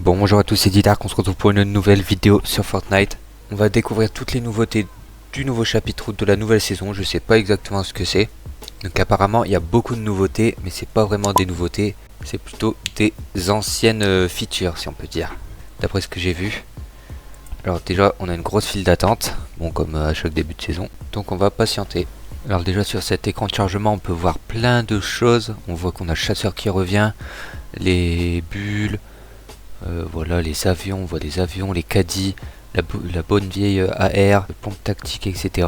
Bon, bonjour à tous, c'est Didark, on se retrouve pour une nouvelle vidéo sur Fortnite. On va découvrir toutes les nouveautés du nouveau chapitre de la nouvelle saison, je sais pas exactement ce que c'est. Donc apparemment il y a beaucoup de nouveautés, mais c'est pas vraiment des nouveautés, c'est plutôt des anciennes features si on peut dire, d'après ce que j'ai vu. Alors déjà on a une grosse file d'attente, bon comme à chaque début de saison, donc on va patienter. Alors déjà sur cet écran de chargement on peut voir plein de choses, on voit qu'on a le chasseur qui revient, les bulles, voilà les avions, on voit des avions, les caddies, la bonne vieille AR, le pompe tactique, etc.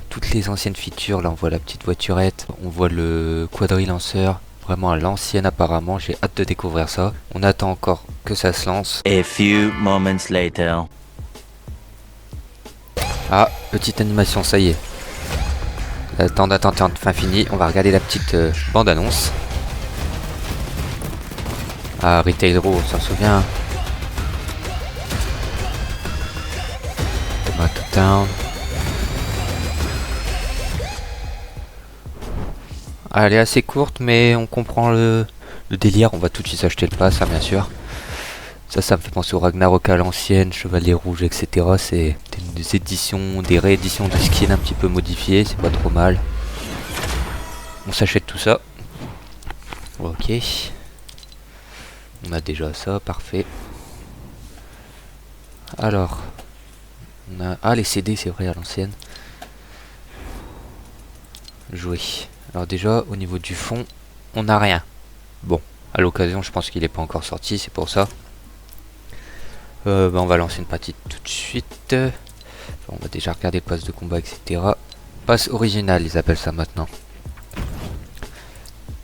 Toutes les anciennes features, là on voit la petite voiturette, on voit le quadrilanceur, vraiment à l'ancienne apparemment, j'ai hâte de découvrir ça. On attend encore que ça se lance. A few moments later. Ah, petite animation, ça y est. Le temps d'attente est enfin fini, on va regarder la petite bande-annonce. Ah, Retail Row, on s'en souvient. Tomato Town. Ah, elle est assez courte, mais on comprend le délire. On va tout de suite acheter le pass, hein, bien sûr. Ça me fait penser au Ragnarok à l'ancienne, Chevalier Rouge, etc. C'est des éditions, des rééditions de skins un petit peu modifiées, c'est pas trop mal. On s'achète tout ça. Ok. On a déjà ça, parfait. Alors, on a... Ah, les CD, c'est vrai, à l'ancienne. Jouer. Alors déjà, au niveau du fond, on n'a rien. Bon, à l'occasion, je pense qu'il n'est pas encore sorti, c'est pour ça. On va lancer une partie tout de suite. On va déjà regarder le pass de combat, etc. Pass original, ils appellent ça maintenant.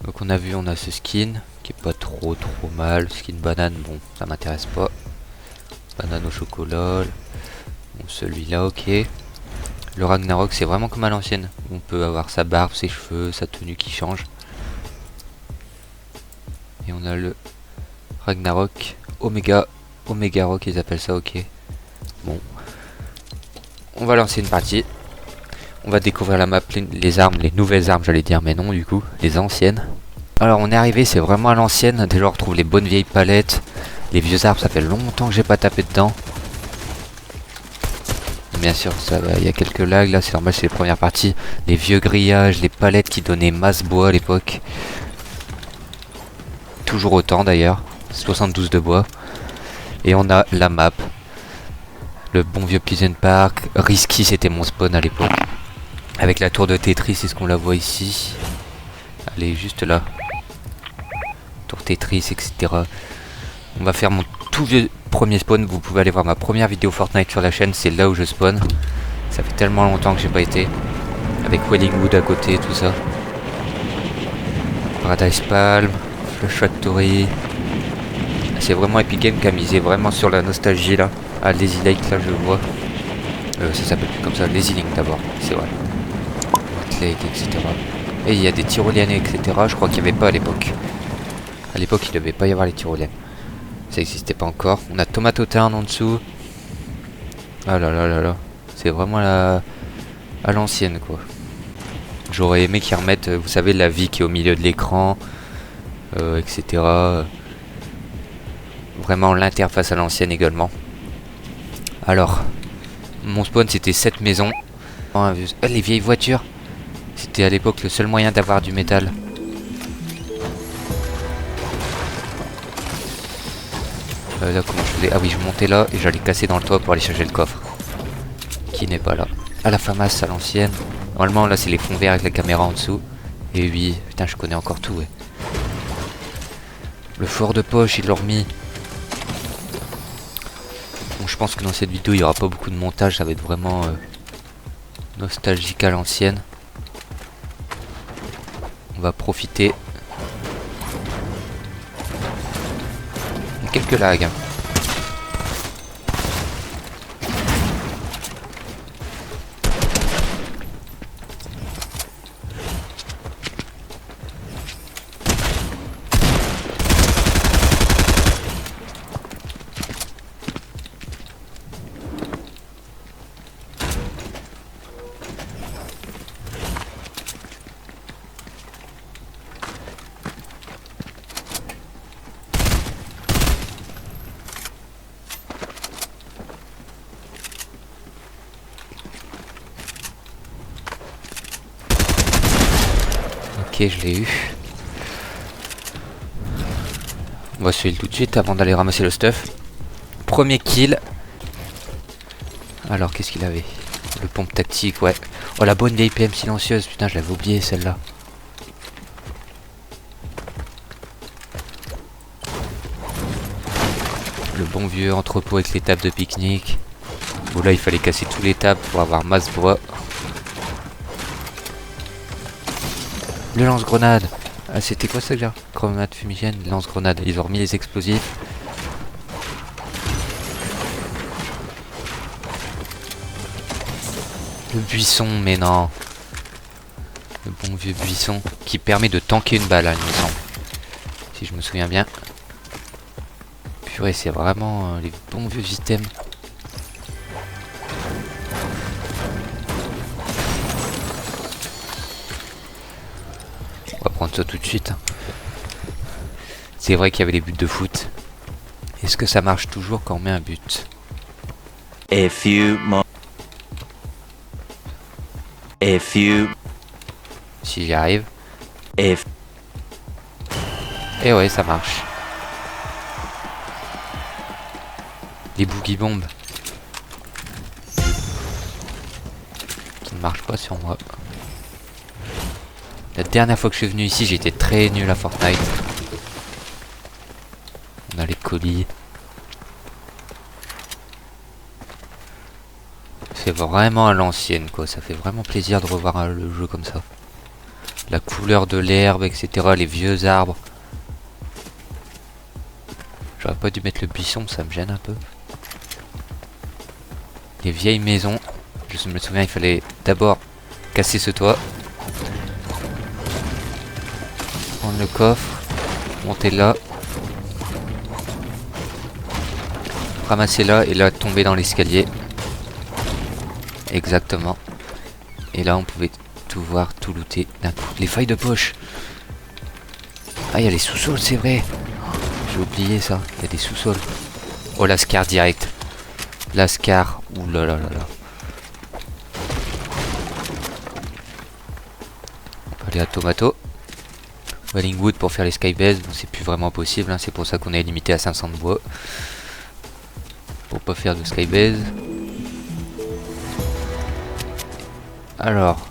Donc on a vu, on a ce skin qui est pas trop mal. Skin banane, bon, ça m'intéresse pas. Banane au chocolat. Bon, celui-là, ok. Le Ragnarok, c'est vraiment comme à l'ancienne. On peut avoir sa barbe, ses cheveux, sa tenue qui change. Et on a le Ragnarok Omega Rock, ils appellent ça, ok. Bon. On va lancer une partie. On va découvrir la map, les armes, les nouvelles armes, j'allais dire, mais non, du coup, les anciennes. Alors, on est arrivé, c'est vraiment à l'ancienne. Déjà, on retrouve les bonnes vieilles palettes. Les vieux arbres, ça fait longtemps que j'ai pas tapé dedans. Bien sûr, il y a quelques lags, là, c'est normal, c'est les premières parties. Les vieux grillages, les palettes qui donnaient masse bois à l'époque. Toujours autant, d'ailleurs. 72 de bois. Et on a la map. Le bon vieux Pleasant Park. Risky, c'était mon spawn à l'époque. Avec la tour de Tetris, c'est ce qu'on la voit ici. Elle est juste là. Tour Tetris, etc. On va faire mon tout vieux premier spawn. Vous pouvez aller voir ma première vidéo Fortnite sur la chaîne. C'est là où je spawn. Ça fait tellement longtemps que j'ai pas été. Avec Wellingwood à côté, tout ça. Paradise Palm. Flush Factory. C'est vraiment Epic Games qui a misé vraiment sur la nostalgie là. Ah, Lazy Lake là je le vois. Ça s'appelle plus comme ça, Lazy Link d'abord, c'est vrai. White Lake, etc. Et il y a des tyroliennes, etc. Je crois qu'il n'y avait pas à l'époque. À l'époque il ne devait pas y avoir les tyroliennes. Ça n'existait pas encore. On a Tomato Town en dessous. Ah là là là là. C'est vraiment à l'ancienne quoi. J'aurais aimé qu'ils remettent, vous savez, la vie qui est au milieu de l'écran, etc. Vraiment l'interface à l'ancienne également. Alors, mon spawn c'était cette maison. Les vieilles voitures. C'était à l'époque le seul moyen d'avoir du métal. Là comment je faisais? Ah oui, je montais là et j'allais casser dans le toit pour aller chercher le coffre. Qui n'est pas là. Ah, la FAMAS à l'ancienne. Normalement là c'est les fonds verts avec la caméra en dessous. Et oui, putain je connais encore tout ouais. Le fort de poche ils l'ont remis. Bon, je pense que dans cette vidéo il n'y aura pas beaucoup de montage, ça va être vraiment nostalgique à l'ancienne. On va profiter. Quelques lags. Ok, je l'ai eu. On va se heal tout de suite avant d'aller ramasser le stuff. Premier kill. Alors, qu'est-ce qu'il avait? Le pompe tactique, ouais. Oh, la bonne vieille PM silencieuse. Putain, je l'avais oublié celle-là. Le bon vieux entrepôt avec les tables de pique-nique. Bon, là, il fallait casser tous les tables pour avoir masse bois. Le lance-grenade. Ah, c'était quoi ça que j'ai? Chromate fumigène, lance-grenade. Ils ont remis les explosifs. Le buisson, mais non. Le bon vieux buisson qui permet de tanker une balle, hein, il me semble. Si je me souviens bien. Purée, c'est vraiment les bons vieux items. On va prendre ça tout de suite. C'est vrai qu'il y avait les buts de foot. Est-ce que ça marche toujours quand on met un but? A few Si j'y arrive. If Et ouais, ça marche. Les boogie bombes. Qui ne marchent pas sur moi. La dernière fois que je suis venu ici, j'étais très nul à Fortnite. On a les colis. C'est vraiment à l'ancienne, quoi. Ça fait vraiment plaisir de revoir le jeu comme ça. La couleur de l'herbe, etc. Les vieux arbres. J'aurais pas dû mettre le buisson, ça me gêne un peu. Les vieilles maisons. Je me souviens, il fallait d'abord casser ce toit. Prendre le coffre. Monter là. Ramasser là et là tomber dans l'escalier. Exactement. Et là on pouvait tout voir, tout looter d'un coup. Les failles de poche. Ah, il y a les sous-sols, c'est vrai. J'ai oublié ça. Il y a des sous-sols. Oh, l'ascar direct. L'ascar. Ouh là là là là. On va aller à Tomato. Wellingwood pour faire les skybase. Bon, c'est plus vraiment possible. Hein. C'est pour ça qu'on est limité à 500 de bois. Pour pas faire de skybase. Alors.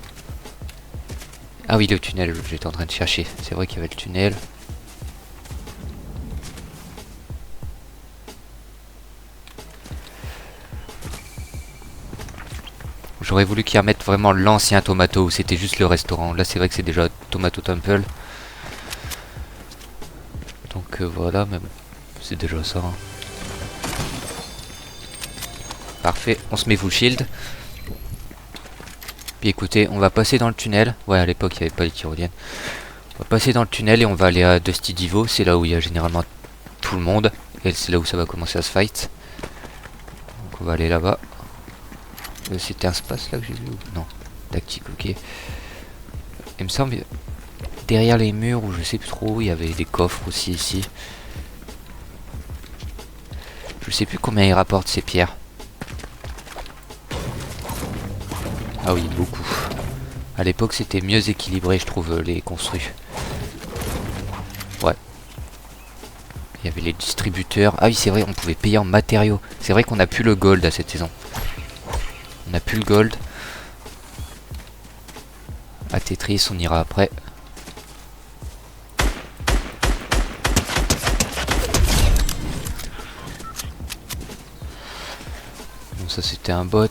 Ah oui, le tunnel, j'étais en train de chercher. C'est vrai qu'il y avait le tunnel. J'aurais voulu qu'ils remettent vraiment l'ancien Tomato où c'était juste le restaurant. Là, c'est vrai que c'est déjà Tomato Temple. Donc voilà, mais bon, c'est déjà ça. Hein. Parfait, on se met full shield. Puis écoutez, on va passer dans le tunnel. Ouais, à l'époque, il n'y avait pas les tyroliennes. On va passer dans le tunnel et on va aller à Dusty Divo. C'est là où il y a généralement tout le monde. Et c'est là où ça va commencer à se fight. Donc on va aller là-bas. C'était un space là que j'ai vu? Non, tactique, ok. Il me semble, derrière les murs, ou je sais plus trop, il y avait des coffres aussi ici. Je sais plus combien ils rapportent ces pierres. Ah oui, beaucoup. À l'époque, c'était mieux équilibré, je trouve, les construits. Ouais. Il y avait les distributeurs. Ah oui, c'est vrai, on pouvait payer en matériaux. C'est vrai qu'on n'a plus le gold à cette saison. On n'a plus le gold. À Tetris, on ira après. Bon, ça c'était un bot.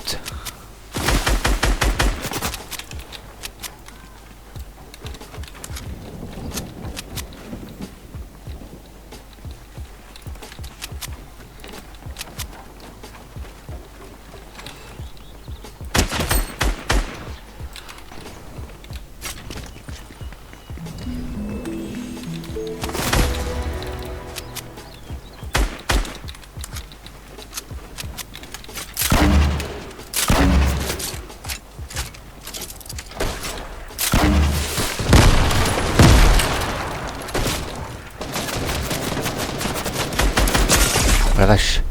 La vache.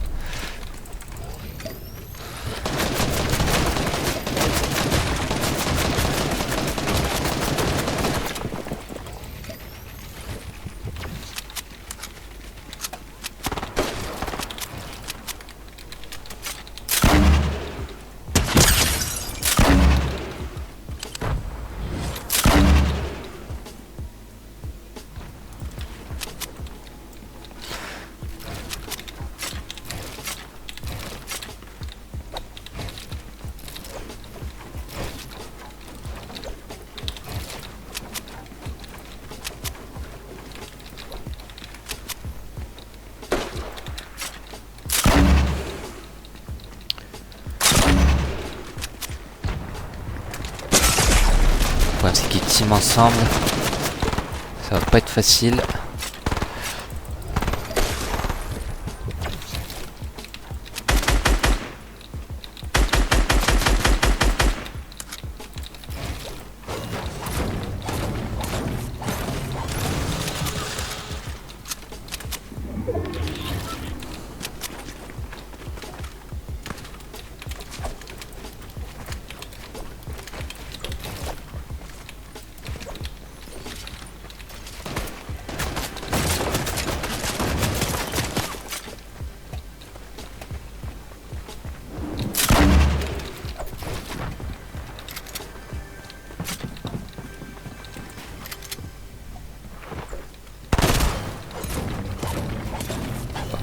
problème c'est qu'ils teament ensemble. Ça va pas être facile.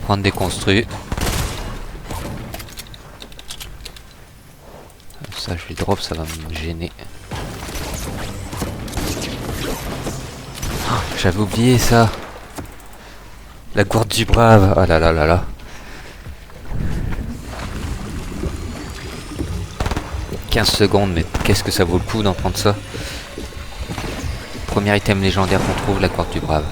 Prendre des construits. Ça je vais drop, ça va me gêner. Oh, j'avais oublié ça. La gourde du brave. Ah là là là là. 15 secondes, mais qu'est-ce que ça vaut le coup d'en prendre ça? Premier item légendaire qu'on trouve, la gourde du brave.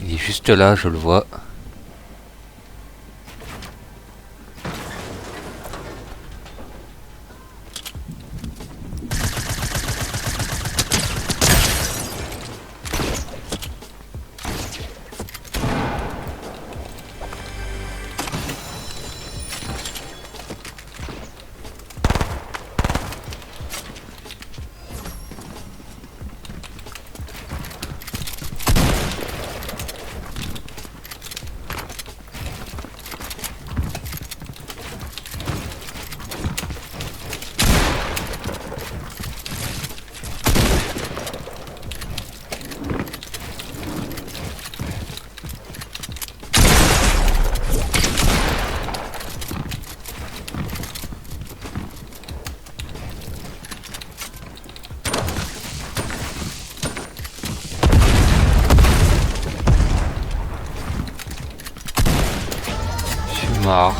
Il est juste là, je le vois. Mort.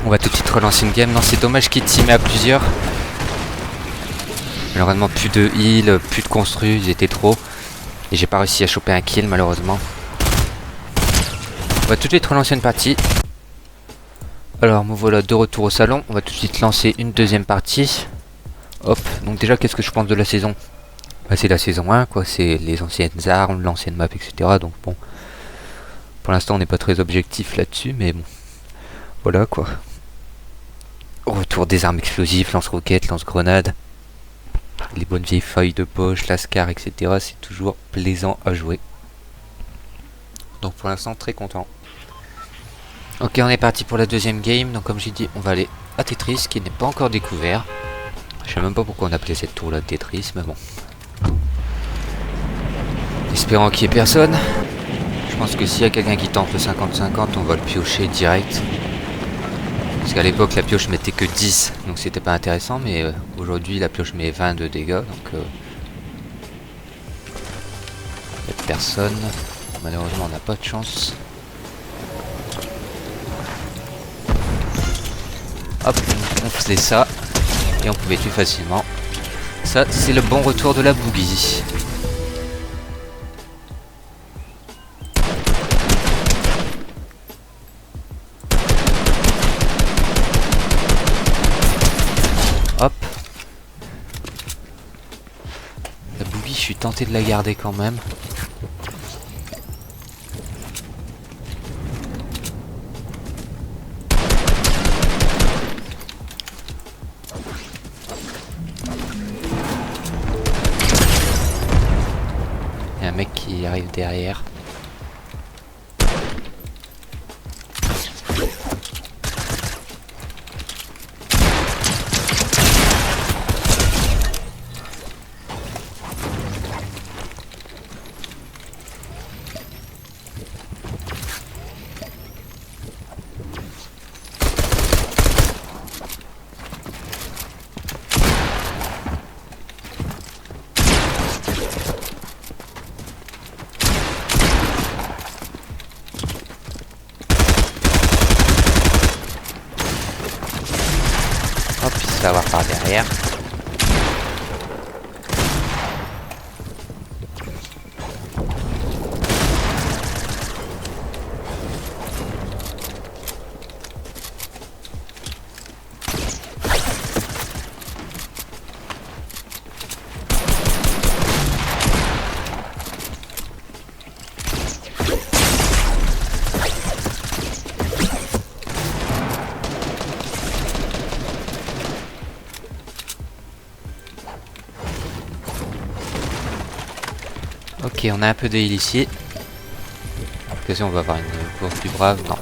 On va tout de suite relancer une game. Non, c'est dommage qu'il teamait à plusieurs. Malheureusement, plus de heal, plus de construits, ils étaient trop. Et j'ai pas réussi à choper un kill, malheureusement. On va tout de suite relancer une partie. Alors, me voilà de retour au salon. On va tout de suite lancer une deuxième partie. Hop. Donc déjà, qu'est-ce que je pense de la saison? Bah, c'est la saison 1, quoi. C'est les anciennes armes, l'ancienne map, etc. Donc bon. Pour l'instant, on n'est pas très objectif là-dessus, mais bon. Voilà, quoi. Retour des armes explosives, lance-roquettes, lance-grenades. Les bonnes vieilles feuilles de poche, lascar, etc. C'est toujours plaisant à jouer. Donc pour l'instant, très content. Ok, on est parti pour la deuxième game. Donc comme j'ai dit, on va aller à Tetris, qui n'est pas encore découvert. Je sais même pas pourquoi on appelait cette tour là Tetris, mais bon. Espérant qu'il n'y ait personne. Je pense que s'il y a quelqu'un qui tente le 50-50, on va le piocher direct. Parce qu'à l'époque, la pioche mettait que 10, donc c'était pas intéressant, mais aujourd'hui, la pioche met 20 de dégâts, donc... y a personne. Malheureusement, on n'a pas de chance. Hop, on faisait ça et on pouvait tuer facilement. Ça, c'est le bon retour de la boogie. Hop. La boogie, je suis tenté de la garder quand même. Il y a un mec qui arrive derrière. Hop, il se fait avoir par derrière. Ok, on a un peu de heal ici. Qu'est-ce qu'on va avoir une bourse du brave? Non.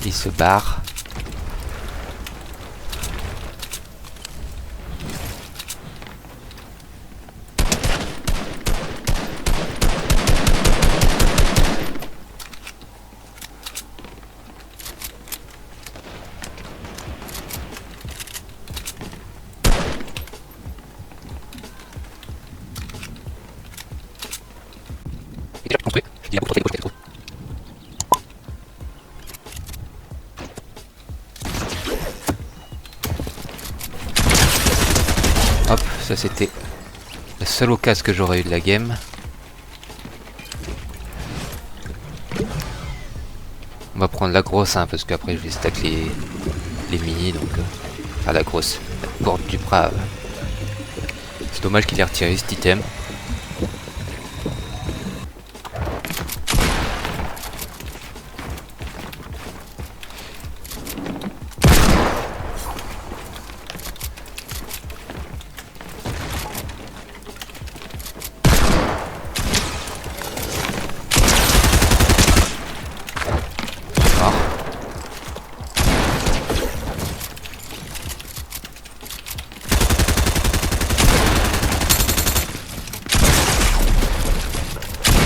Il se barre. Hop, ça c'était la seule occasion que j'aurais eu de la game. On va prendre la grosse hein, parce qu'après je vais stack les mini donc enfin la grosse, la porte du brave. C'est dommage qu'il ait retiré cet item.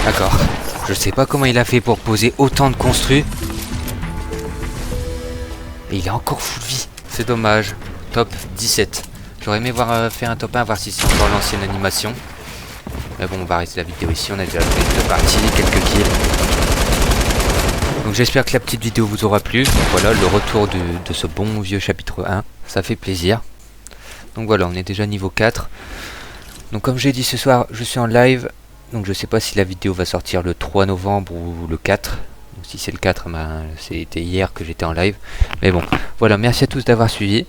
D'accord. Je sais pas comment il a fait pour poser autant de construits. Et il est encore full vie. C'est dommage. Top 17. J'aurais aimé faire un top 1, voir si c'est encore l'ancienne animation. Mais bon, on va arrêter la vidéo ici. On a déjà fait 2 parties, quelques kills. Donc j'espère que la petite vidéo vous aura plu. Donc voilà, le retour de ce bon vieux chapitre 1. Ça fait plaisir. Donc voilà, on est déjà niveau 4. Donc comme j'ai dit ce soir, je suis en live. Donc je sais pas si la vidéo va sortir le 3 novembre ou le 4. Donc, si c'est le 4, ben, c'était hier que j'étais en live. Mais bon, voilà, merci à tous d'avoir suivi.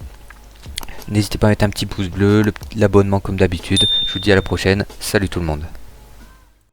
N'hésitez pas à mettre un petit pouce bleu, l'abonnement comme d'habitude. Je vous dis à la prochaine. Salut tout le monde.